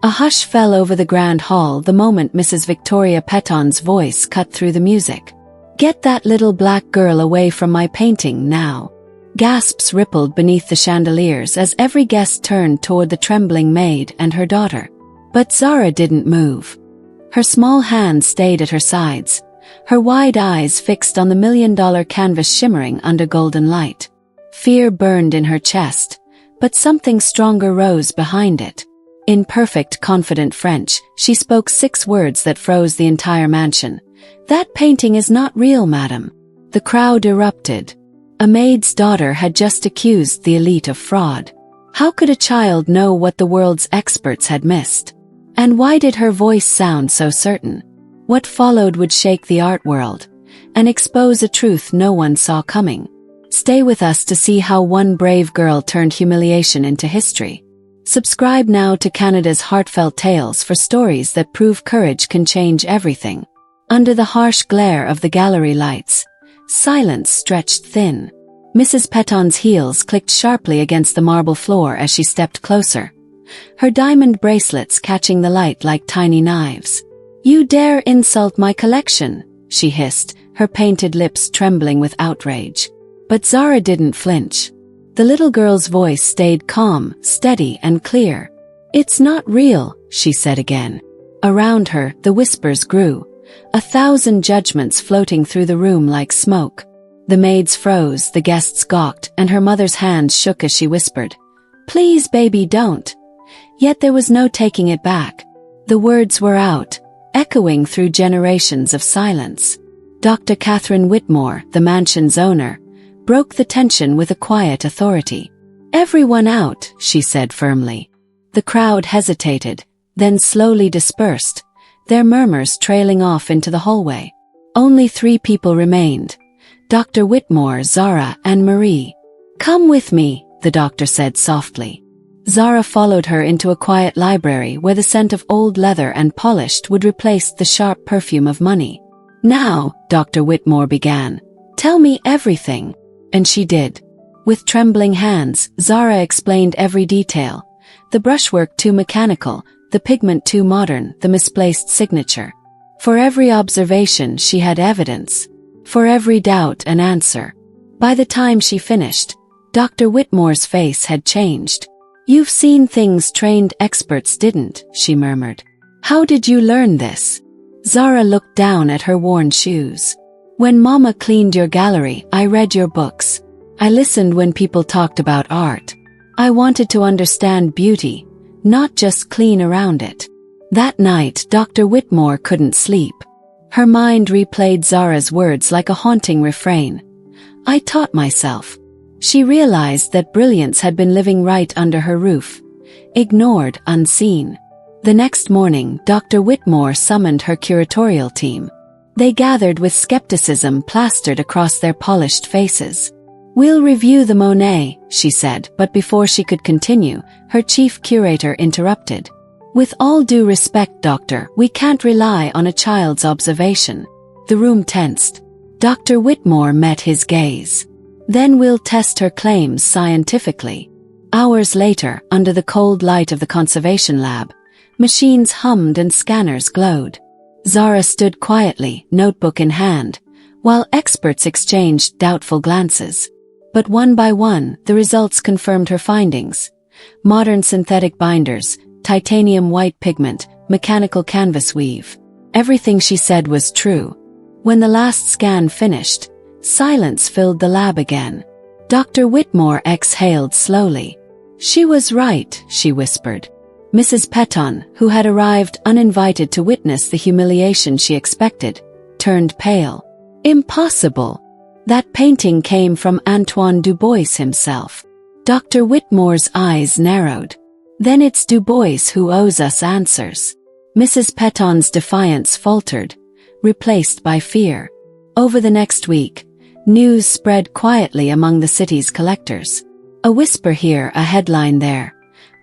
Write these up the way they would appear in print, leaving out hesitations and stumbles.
A hush fell over the grand hall the moment Mrs. Victoria Petton's voice cut through the music. "Get that little black girl away from my painting now." Gasps rippled beneath the chandeliers as every guest turned toward the trembling maid and her daughter. But Zara didn't move. Her small hands stayed at her sides, her wide eyes fixed on the $1 million canvas shimmering under golden light. Fear burned in her chest, but something stronger rose behind it. In perfect, confident French, she spoke 6 words that froze the entire mansion. "That painting is not real, madam." The crowd erupted. A maid's daughter had just accused the elite of fraud. How could a child know what the world's experts had missed? And why did her voice sound so certain? What followed would shake the art world, and expose a truth no one saw coming. Stay with us to see how one brave girl turned humiliation into history. Subscribe now to Canada's Heartfelt Tales for stories that prove courage can change everything. Under the harsh glare of the gallery lights, silence stretched thin. Mrs. Petton's heels clicked sharply against the marble floor as she stepped closer, her diamond bracelets catching the light like tiny knives. "You dare insult my collection," she hissed, her painted lips trembling with outrage. But Zara didn't flinch. The little girl's voice stayed calm, steady, and clear. "It's not real," she said again. Around her, the whispers grew, 1,000 judgments floating through the room like smoke. The maids froze, the guests gawked, and her mother's hands shook as she whispered, "Please, baby, don't." Yet there was no taking it back. The words were out, echoing through generations of silence. Dr. Catherine Whitmore, the mansion's owner, broke the tension with a quiet authority. "Everyone out," she said firmly. The crowd hesitated, then slowly dispersed, their murmurs trailing off into the hallway. Only 3 people remained: Dr. Whitmore, Zara, and Marie. "Come with me," the doctor said softly. Zara followed her into a quiet library where the scent of old leather and polished wood replaced the sharp perfume of money. "Now," Dr. Whitmore began, "tell me everything." And she did. With trembling hands, Zara explained every detail. The brushwork too mechanical, the pigment too modern, the misplaced signature. For every observation she had evidence. For every doubt an answer. By the time she finished, Dr. Whitmore's face had changed. "You've seen things trained experts didn't," she murmured. "How did you learn this?" Zara looked down at her worn shoes. "When Mama cleaned your gallery, I read your books. I listened when people talked about art. I wanted to understand beauty, not just clean around it." That night, Dr. Whitmore couldn't sleep. Her mind replayed Zara's words like a haunting refrain. "I taught myself." She realized that brilliance had been living right under her roof, ignored, unseen. The next morning, Dr. Whitmore summoned her curatorial team. They gathered with skepticism plastered across their polished faces. "We'll review the Monet," she said, but before she could continue, her chief curator interrupted. "With all due respect, doctor, we can't rely on a child's observation." The room tensed. Dr. Whitmore met his gaze. "Then we'll test her claims scientifically." Hours later, under the cold light of the conservation lab, machines hummed and scanners glowed. Zara stood quietly, notebook in hand, while experts exchanged doubtful glances. But one by one, the results confirmed her findings. Modern synthetic binders, titanium white pigment, mechanical canvas weave. Everything she said was true. When the last scan finished, silence filled the lab again. Dr. Whitmore exhaled slowly. "She was right," she whispered. Mrs. Petton, who had arrived uninvited to witness the humiliation she expected, turned pale. "Impossible! That painting came from Antoine Dubois himself." Dr. Whitmore's eyes narrowed. "Then it's Dubois who owes us answers." Mrs. Petton's defiance faltered, replaced by fear. Over the next week, news spread quietly among the city's collectors. A whisper here, a headline there.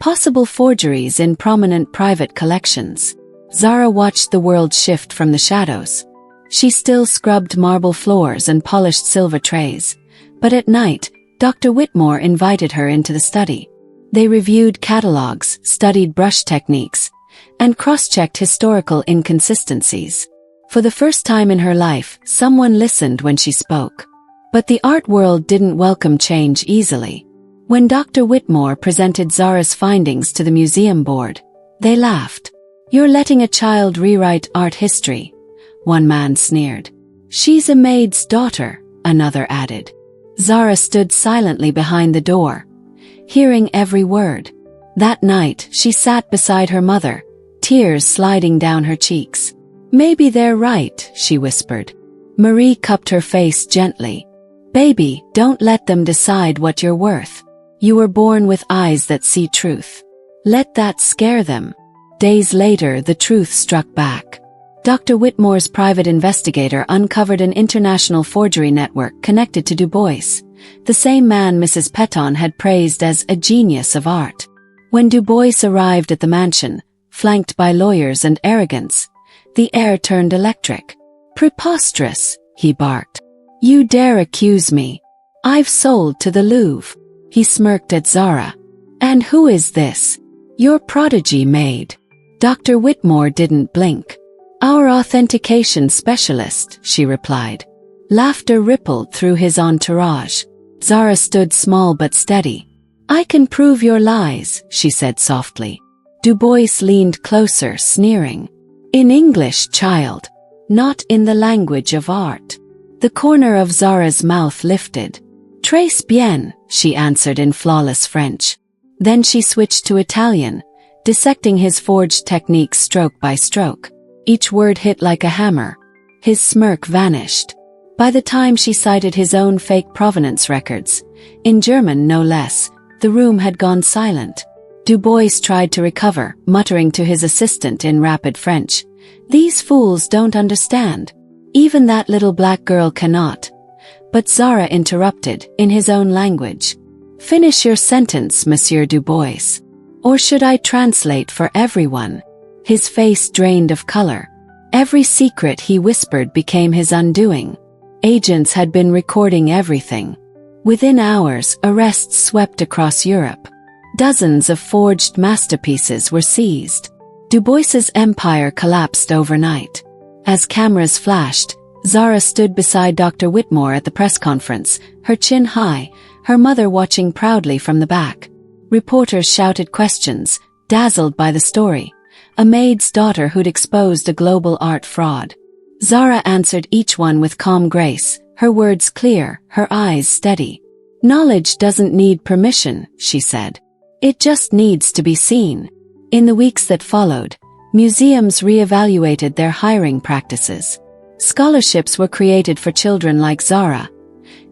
Possible forgeries in prominent private collections. Zara watched the world shift from the shadows. She still scrubbed marble floors and polished silver trays, but at night, Dr. Whitmore invited her into the study. They reviewed catalogs, studied brush techniques, and cross-checked historical inconsistencies. For the first time in her life, someone listened when she spoke. But the art world didn't welcome change easily. When Dr. Whitmore presented Zara's findings to the museum board, they laughed. "You're letting a child rewrite art history," one man sneered. "She's a maid's daughter," another added. Zara stood silently behind the door, hearing every word. That night, she sat beside her mother, tears sliding down her cheeks. "Maybe they're right," she whispered. Marie cupped her face gently. "Baby, don't let them decide what you're worth. You were born with eyes that see truth. Let that scare them." Days later, the truth struck back. Dr. Whitmore's private investigator uncovered an international forgery network connected to Du Bois, the same man Mrs. Peton had praised as a genius of art. When Du Bois arrived at the mansion, flanked by lawyers and arrogance, the air turned electric. "Preposterous," he barked. "You dare accuse me? I've sold to the Louvre." He smirked at Zara. "And who is this?" "Your prodigy, Maid." Dr. Whitmore didn't blink. "Our authentication specialist," she replied. Laughter rippled through his entourage. Zara stood small but steady. "I can prove your lies," she said softly. Du Bois leaned closer, sneering. "In English, child. Not in the language of art." The corner of Zara's mouth lifted. "Très bien," she answered in flawless French. Then she switched to Italian, dissecting his forged techniques stroke by stroke. Each word hit like a hammer. His smirk vanished. By the time she cited his own fake provenance records, in German no less, the room had gone silent. Du Bois tried to recover, muttering to his assistant in rapid French, "These fools don't understand. Even that little black girl cannot." But Zara interrupted, in his own language. "Finish your sentence, Monsieur Du Bois. Or should I translate for everyone?" His face drained of color. Every secret he whispered became his undoing. Agents had been recording everything. Within hours, arrests swept across Europe. Dozens of forged masterpieces were seized. Du Bois's empire collapsed overnight. As cameras flashed, Zara stood beside Dr. Whitmore at the press conference, her chin high, her mother watching proudly from the back. Reporters shouted questions, dazzled by the story. A maid's daughter who'd exposed a global art fraud. Zara answered each one with calm grace, her words clear, her eyes steady. "Knowledge doesn't need permission," she said. "It just needs to be seen." In the weeks that followed, museums re-evaluated their hiring practices. Scholarships were created for children like Zara.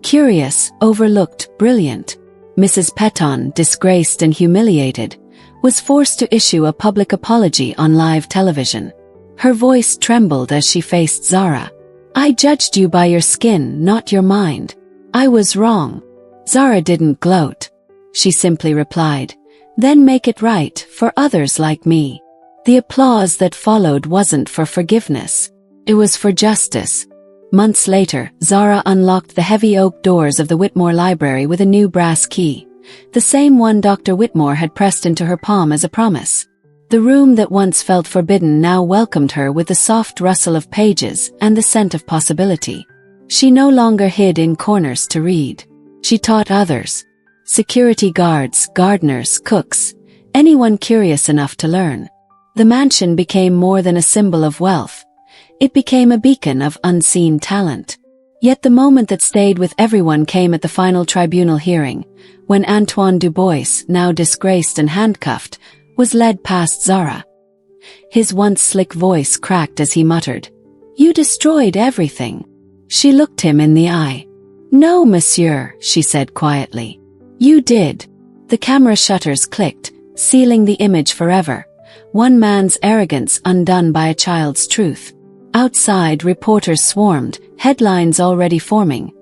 Curious, overlooked, brilliant. Mrs. Peton, disgraced and humiliated, was forced to issue a public apology on live television. Her voice trembled as she faced Zara. "I judged you by your skin, not your mind. I was wrong." Zara didn't gloat. She simply replied, "Then make it right, for others like me." The applause that followed wasn't for forgiveness. It was for justice. Months later, Zara unlocked the heavy oak doors of the Whitmore Library with a new brass key, the same one Dr. Whitmore had pressed into her palm as a promise. The room that once felt forbidden now welcomed her with the soft rustle of pages and the scent of possibility. She no longer hid in corners to read. She taught others. Security guards, gardeners, cooks, anyone curious enough to learn. The mansion became more than a symbol of wealth. It became a beacon of unseen talent. Yet the moment that stayed with everyone came at the final tribunal hearing, when Antoine Du Bois, now disgraced and handcuffed, was led past Zara. His once slick voice cracked as he muttered, "You destroyed everything." She looked him in the eye. "No, monsieur," she said quietly. "You did." The camera shutters clicked, sealing the image forever. One man's arrogance undone by a child's truth. Outside, reporters swarmed, headlines already forming.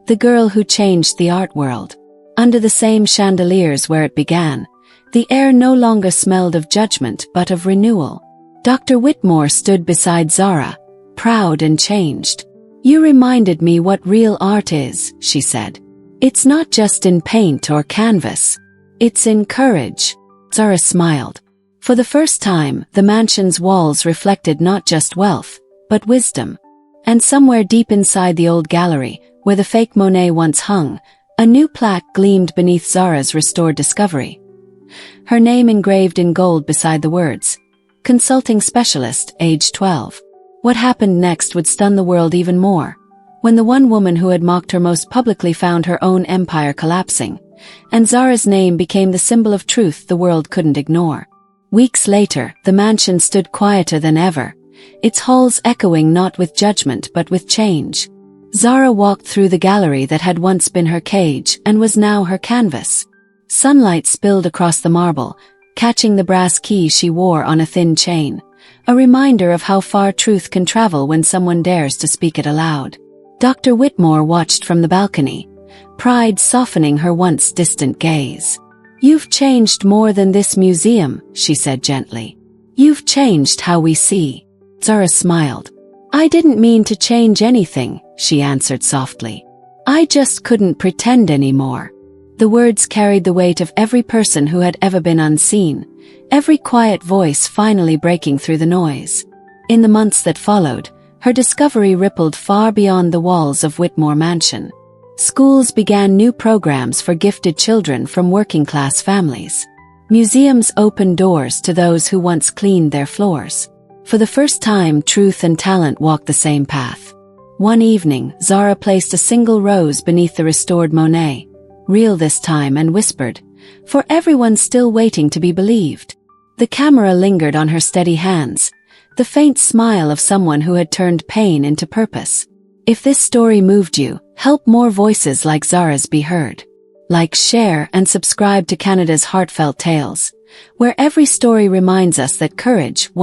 "The girl who changed the art world." Under the same chandeliers where it began, the air no longer smelled of judgment but of renewal. Dr. Whitmore stood beside Zara, proud and changed. "You reminded me what real art is," she said. "It's not just in paint or canvas. It's in courage." Zara smiled. For the first time, the mansion's walls reflected not just wealth, but wisdom. And somewhere deep inside the old gallery, where the fake Monet once hung, a new plaque gleamed beneath Zara's restored discovery. Her name engraved in gold beside the words, "Consulting Specialist, age 12." What happened next would stun the world even more. When the one woman who had mocked her most publicly found her own empire collapsing, and Zara's name became the symbol of truth the world couldn't ignore. Weeks later, the mansion stood quieter than ever, its halls echoing not with judgment but with change. Zara walked through the gallery that had once been her cage and was now her canvas. Sunlight spilled across the marble, catching the brass key she wore on a thin chain, a reminder of how far truth can travel when someone dares to speak it aloud. Dr. Whitmore watched from the balcony, pride softening her once distant gaze. "You've changed more than this museum," she said gently. "You've changed how we see." Zara smiled. "I didn't mean to change anything," she answered softly. "I just couldn't pretend anymore." The words carried the weight of every person who had ever been unseen, every quiet voice finally breaking through the noise. In the months that followed, her discovery rippled far beyond the walls of Whitmore Mansion. Schools began new programs for gifted children from working-class families. Museums opened doors to those who once cleaned their floors. For the first time, truth and talent walked the same path. One evening, Zara placed a single rose beneath the restored Monet, real this time, and whispered, "For everyone still waiting to be believed." The camera lingered on her steady hands, the faint smile of someone who had turned pain into purpose. If this story moved you, help more voices like Zara's be heard. Like, share, and subscribe to Canada's Heartfelt Tales, where every story reminds us that courage